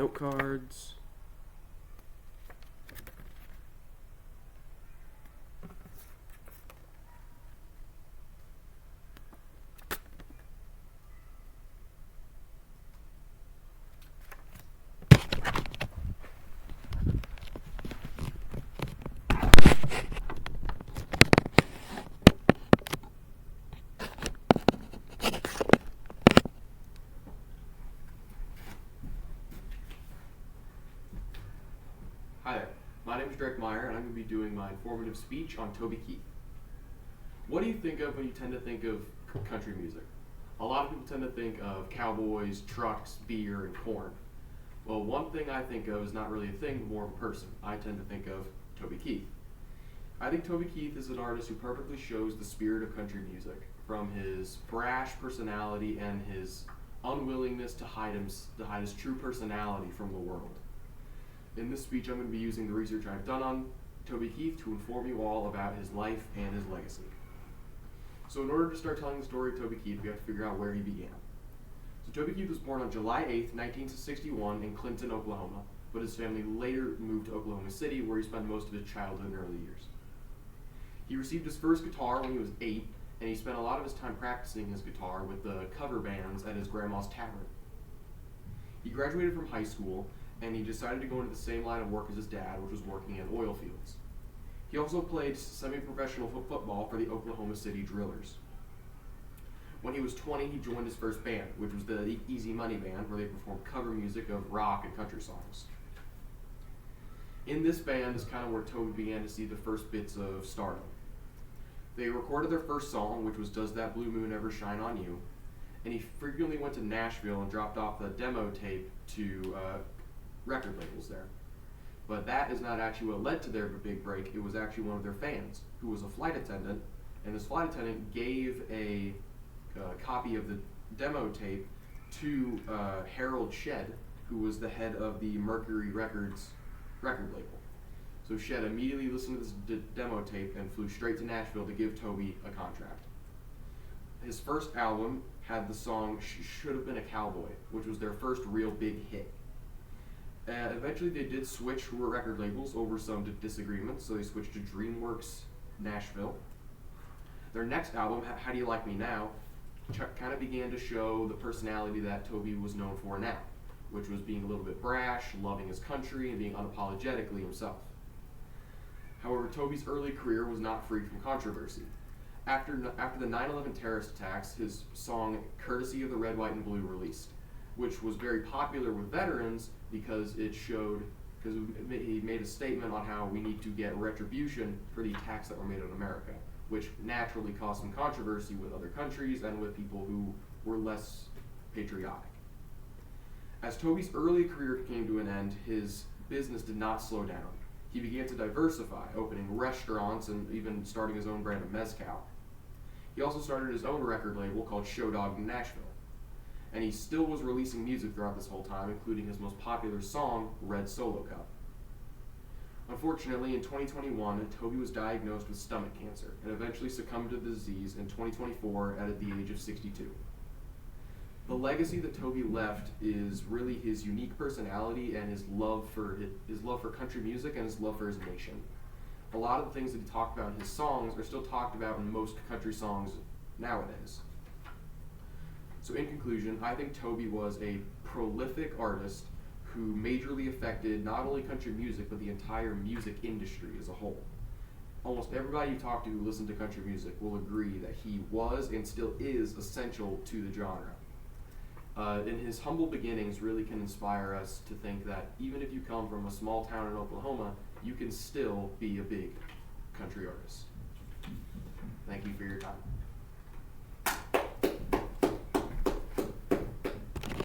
note cards. Hi there, my name is Drake Meyer and I'm going to be doing my informative speech on Toby Keith. What do you think of when you tend to think of country music? A lot of people tend to think of cowboys, trucks, beer, and corn. Well, one thing I think of is not really a thing, but more of a person. I tend to think of Toby Keith. I think Toby Keith is an artist who perfectly shows the spirit of country music, from his brash personality and his unwillingness to hide his true personality from the world. In this speech, I'm going to be using the research I've done on Toby Keith to inform you all about his life and his legacy. So in order to start telling the story of Toby Keith, we have to figure out where he began. So Toby Keith was born on July 8th, 1961 in Clinton, Oklahoma, but his family later moved to Oklahoma City, where he spent most of his childhood and early years. He received his first guitar when he was 8, and he spent a lot of his time practicing his guitar with the cover bands at his grandma's tavern. He graduated from high school, and he decided to go into the same line of work as his dad, which was working in oil fields. He also played semi-professional football for the Oklahoma City Drillers. When he was 20, he joined his first band, which was the Easy Money Band, where they performed cover music of rock and country songs. In this band is kind of where Toby began to see the first bits of stardom. They recorded their first song, which was Does That Blue Moon Ever Shine on You? And he frequently went to Nashville and dropped off the demo tape to record labels there. But that is not actually what led to their big break. It was actually one of their fans, who was a flight attendant, and this flight attendant gave a copy of the demo tape to Harold Shedd, who was the head of the Mercury Records record label. So Shedd immediately listened to this demo tape and flew straight to Nashville to give Toby a contract. His first album had the song Should Have Been a Cowboy, which was their first real big hit. Eventually they did switch record labels over some disagreements, so they switched to DreamWorks Nashville. Their next album, How Do You Like Me Now, kind of began to show the personality that Toby was known for now, which was being a little bit brash, loving his country, and being unapologetically himself. However, Toby's early career was not free from controversy. After the 9/11 terrorist attacks, his song Courtesy of the Red, White, and Blue released, which was very popular with veterans because he made a statement on how we need to get retribution for the attacks that were made on America, which naturally caused some controversy with other countries and with people who were less patriotic. As Toby's early career came to an end, his business did not slow down. He began to diversify, opening restaurants and even starting his own brand of mezcal. He also started his own record label called Show Dog Nashville. And he still was releasing music throughout this whole time, including his most popular song, Red Solo Cup. Unfortunately, in 2021, Toby was diagnosed with stomach cancer and eventually succumbed to the disease in 2024 at the age of 62. The legacy that Toby left is really his unique personality and his love for country music and his love for his nation. A lot of the things that he talked about in his songs are still talked about in most country songs nowadays. So in conclusion, I think Toby was a prolific artist who majorly affected not only country music, but the entire music industry as a whole. Almost everybody you talk to who listens to country music will agree that he was and still is essential to the genre. And his humble beginnings really can inspire us to think that even if you come from a small town in Oklahoma, you can still be a big country artist. Thank you for your time.